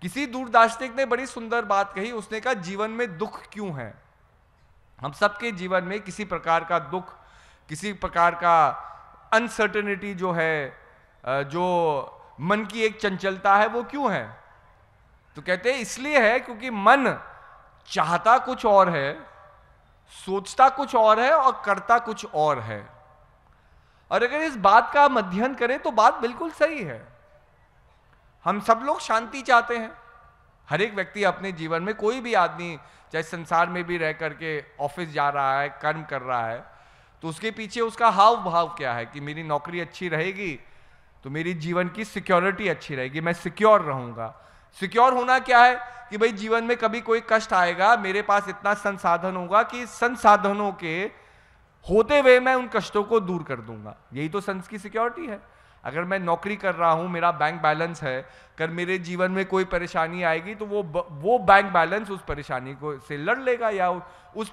किसी दूरदार्शनिक ने बड़ी सुंदर बात कही, उसने कहा जीवन में दुख क्यों है। हम सबके जीवन में किसी प्रकार का दुख, किसी प्रकार का अनसर्टेनिटी जो है, जो मन की एक चंचलता है, वो क्यों है? तो कहते हैं इसलिए है क्योंकि मन चाहता कुछ और है, सोचता कुछ और है और करता कुछ और है। और अगर इस बात का हम अध्ययन करें तो बात बिल्कुल सही है। हम सब लोग शांति चाहते हैं। हर एक व्यक्ति अपने जीवन में, कोई भी आदमी चाहे संसार में भी रह करके ऑफिस जा रहा है, कर्म कर रहा है, तो उसके पीछे उसका हाव भाव क्या है कि मेरी नौकरी अच्छी रहेगी तो मेरी जीवन की सिक्योरिटी अच्छी रहेगी, मैं सिक्योर रहूंगा। सिक्योर होना क्या है कि भाई जीवन में कभी कोई कष्ट आएगा, मेरे पास इतना संसाधन होगा कि संसाधनों के होते हुए मैं उन कष्टों को दूर कर दूंगा। यही तो संस की सिक्योरिटी है। अगर मैं नौकरी कर रहा हूं, मेरा बैंक बैलेंस है, अगर मेरे जीवन में कोई परेशानी आएगी तो वो बैंक बैलेंस उस परेशानी को से लड़ लेगा, या वो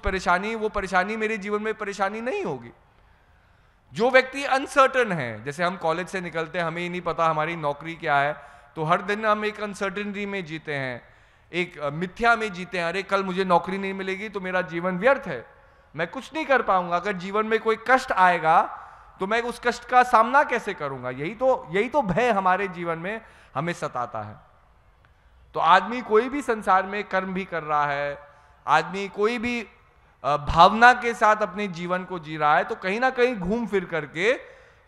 परेशानी मेरे जीवन में परेशानी नहीं होगी। जो व्यक्ति अनसर्टन है, जैसे हम कॉलेज से निकलते हैं, हमें ही नहीं पता हमारी नौकरी क्या है, तो हर दिन हम एक अनसर्टनिटी में जीते हैं, एक मिथ्या में जीते हैं। अरे कल मुझे नौकरी नहीं मिलेगी तो मेरा जीवन व्यर्थ है, मैं कुछ नहीं कर पाऊंगा। अगर जीवन में कोई कष्ट आएगा तो मैं उस कष्ट का सामना कैसे करूंगा? यही तो भय हमारे जीवन में हमें सताता है। तो आदमी कोई भी संसार में कर्म भी कर रहा है, आदमी कोई भी भावना के साथ अपने जीवन को जी रहा है, तो कहीं ना कहीं घूम फिर करके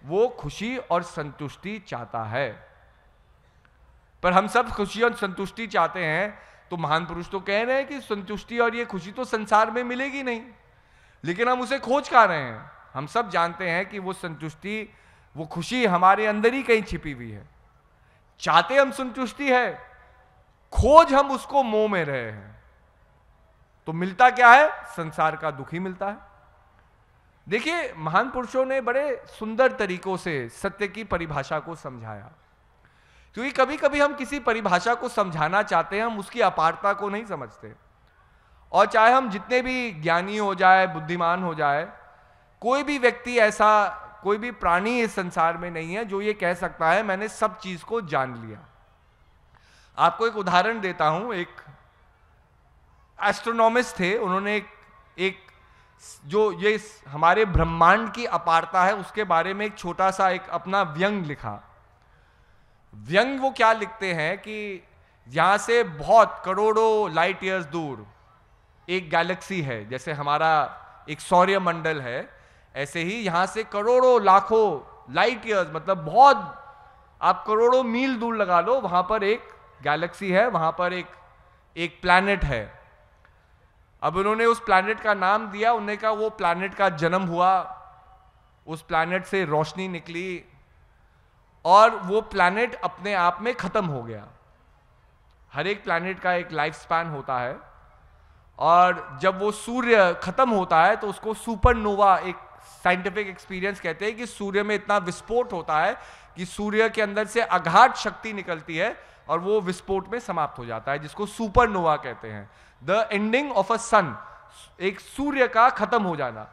वो खुशी और संतुष्टि चाहता है। पर हम सब खुशी और संतुष्टि चाहते हैं, तो महान पुरुष तो कह रहे हैं कि संतुष्टि और ये खुशी तो संसार में मिलेगी नहीं, लेकिन हम उसे खोज कहाँ रहे हैं। हम सब जानते हैं कि वो संतुष्टि, वो खुशी हमारे अंदर ही कहीं छिपी हुई है। चाहते हम संतुष्टि है, खोज हम उसको मोह में रहे हैं, तो मिलता क्या है? संसार का दुख ही मिलता है। देखिए, महान पुरुषों ने बड़े सुंदर तरीकों से सत्य की परिभाषा को समझाया, क्योंकि कभी कभी हम किसी परिभाषा को समझाना चाहते हैं, हम उसकी अपारता को नहीं समझते। और चाहे हम जितने भी ज्ञानी हो जाए, बुद्धिमान हो जाए, कोई भी व्यक्ति ऐसा, कोई भी प्राणी इस संसार में नहीं है जो ये कह सकता है मैंने सब चीज को जान लिया। आपको एक उदाहरण देता हूं। एक एस्ट्रोनॉमिस्ट थे, उन्होंने एक जो ये हमारे ब्रह्मांड की अपारता है उसके बारे में एक छोटा सा एक अपना व्यंग लिखा। व्यंग वो क्या लिखते हैं कि यहां से बहुत करोड़ों लाइट ईयर्स दूर एक गैलेक्सी है, जैसे हमारा एक सौर्य मंडल है, ऐसे ही यहां से करोड़ों लाखों लाइट ईयर्स, मतलब बहुत, आप करोड़ों मील दूर लगा लो, वहां पर एक गैलेक्सी है, वहां पर एक प्लैनेट है। अब उन्होंने उस प्लैनेट का नाम दिया, उन्होंने कहा वो प्लैनेट का जन्म हुआ, उस प्लैनेट से रोशनी निकली और वो प्लैनेट अपने आप में खत्म हो गया। हर एक प्लैनेट का एक लाइफ स्पैन होता है, और जब वो सूर्य खत्म होता है तो उसको सुपरनोवा, एक साइंटिफिक एक्सपीरियंस कहते हैं कि सूर्य में इतना विस्फोट होता है कि सूर्य के अंदर से अगाध शक्ति निकलती है और वो विस्फोट में समाप्त हो जाता है, जिसको सुपरनोवा कहते हैं। द एंडिंग ऑफ अ सन, एक सूर्य का खत्म हो जाना।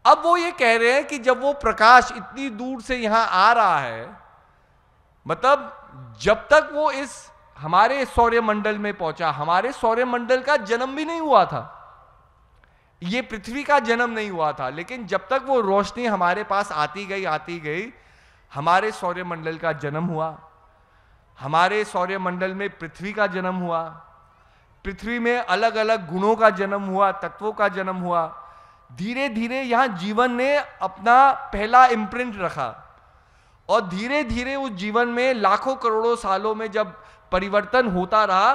अब वो ये कह रहे हैं कि जब वो प्रकाश इतनी दूर से यहां आ रहा है, मतलब जब तक वो इस हमारे सौर्यमंडल में पहुंचा, हमारे सौर्यमंडल का जन्म भी नहीं हुआ था, ये पृथ्वी का जन्म नहीं हुआ था, लेकिन जब तक वो रोशनी हमारे पास आती गई, हमारे सौर्यमंडल का जन्म हुआ। हमारे सौर्यमंडल में पृथ्वी का जन्म हुआ, पृथ्वी में अलग अलग गुणों का जन्म हुआ, तत्वों का जन्म हुआ। धीरे धीरे यहां जीवन ने अपना पहला इम्प्रिंट रखा, और धीरे धीरे उस जीवन में लाखों करोड़ों सालों में जब परिवर्तन होता रहा,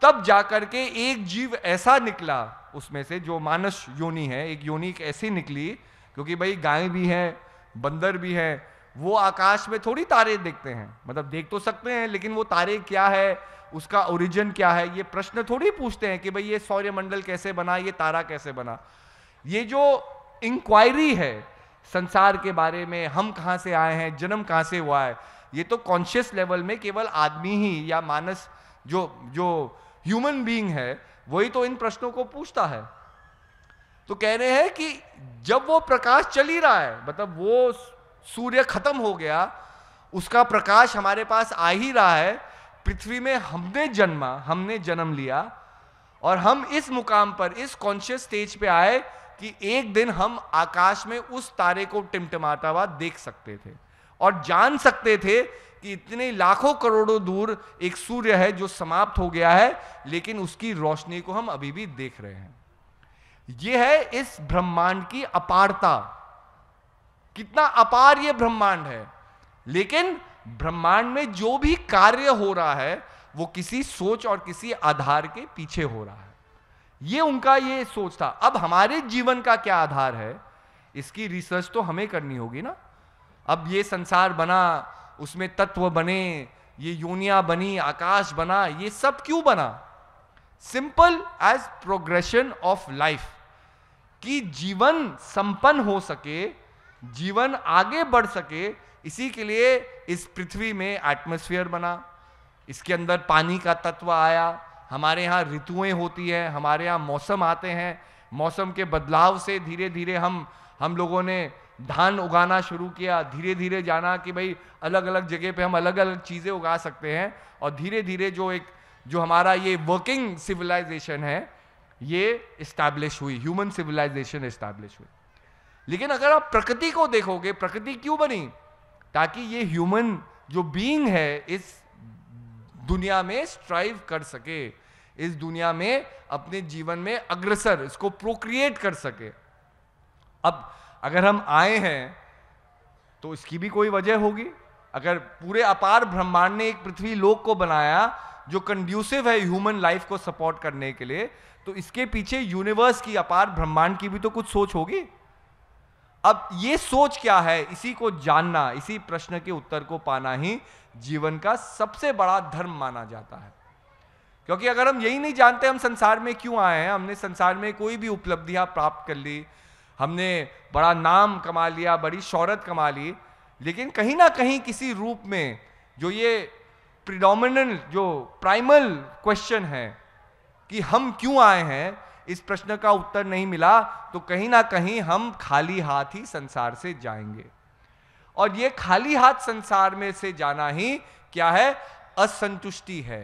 तब जाकर के एक जीव ऐसा निकला उसमें से, जो मानस योनि है, एक योनि ऐसी निकली, क्योंकि भाई गाय भी है, बंदर भी है, वो आकाश में थोड़ी तारे देखते हैं, मतलब देख तो सकते हैं, लेकिन वो तारे क्या है, उसका ओरिजिन क्या है, ये प्रश्न थोड़ी पूछते हैं कि भाई ये सौर्यमंडल कैसे बना, ये तारा कैसे बना। ये जो इंक्वायरी है संसार के बारे में, हम कहां से आए हैं, जन्म कहां से हुआ है, ये तो कॉन्शियस लेवल में केवल आदमी ही या मानस जो ह्यूमन बीइंग है वही तो इन प्रश्नों को पूछता है। तो कह रहे हैं कि जब वो प्रकाश चल ही रहा है, मतलब वो सूर्य खत्म हो गया, उसका प्रकाश हमारे पास आ ही रहा है, पृथ्वी में हमने जन्म लिया और हम इस मुकाम पर, इस कॉन्शियस स्टेज पे आए कि एक दिन हम आकाश में उस तारे को टिमटिमाता हुआ देख सकते थे और जान सकते थे कि इतने लाखों करोड़ों दूर एक सूर्य है जो समाप्त हो गया है, लेकिन उसकी रोशनी को हम अभी भी देख रहे हैं। यह है इस ब्रह्मांड की अपारता, कितना अपार यह ब्रह्मांड है। लेकिन ब्रह्मांड में जो भी कार्य हो रहा है वो किसी सोच और किसी आधार के पीछे हो रहा है। ये उनका ये सोच था। अब हमारे जीवन का क्या आधार है, इसकी रिसर्च तो हमें करनी होगी ना। अब ये संसार बना, उसमें तत्व बने, ये योनियां बनी, आकाश बना, ये सब क्यों बना? Simple as progression of life, कि जीवन संपन्न हो सके, जीवन आगे बढ़ सके, इसी के लिए इस पृथ्वी में एटमॉस्फेयर बना, इसके अंदर पानी का तत्व आया, हमारे यहाँ ऋतुएं होती हैं, हमारे यहाँ मौसम आते हैं, मौसम के बदलाव से धीरे धीरे हम लोगों ने धान उगाना शुरू किया, धीरे धीरे जाना कि भाई अलग अलग जगह पे हम अलग अलग चीज़ें उगा सकते हैं, और धीरे धीरे जो हमारा ये वर्किंग सिविलाइजेशन है ये इस्टेब्लिश हुई, ह्यूमन सिविलाइजेशन इस्टेब्लिश हुई। लेकिन अगर आप प्रकृति को देखोगे, प्रकृति क्यों बनी? ताकि ये ह्यूमन जो बीइंग है इस दुनिया में स्ट्राइव कर सके, इस दुनिया में अपने जीवन में अग्रसर, इसको प्रोक्रिएट कर सके। अब अगर हम आए हैं तो इसकी भी कोई वजह होगी। अगर पूरे अपार ब्रह्मांड ने एक पृथ्वी लोक को बनाया जो कंड्यूसिव है ह्यूमन लाइफ को सपोर्ट करने के लिए, तो इसके पीछे यूनिवर्स की, अपार ब्रह्मांड की भी तो कुछ सोच होगी। अब ये सोच क्या है, इसी को जानना, इसी प्रश्न के उत्तर को पाना ही जीवन का सबसे बड़ा धर्म माना जाता है। क्योंकि अगर हम यही नहीं जानते हम संसार में क्यों आए हैं, हमने संसार में कोई भी उपलब्धियां प्राप्त कर ली, हमने बड़ा नाम कमा लिया, बड़ी शौहरत कमा ली, लेकिन कहीं ना कहीं किसी रूप में जो ये प्रिडोमिनेंट, जो प्राइमल क्वेश्चन है कि हम क्यों आए हैं, इस प्रश्न का उत्तर नहीं मिला, तो कहीं ना कहीं हम खाली हाथ ही संसार से जाएंगे। और ये खाली हाथ संसार में से जाना ही क्या है? असंतुष्टि है।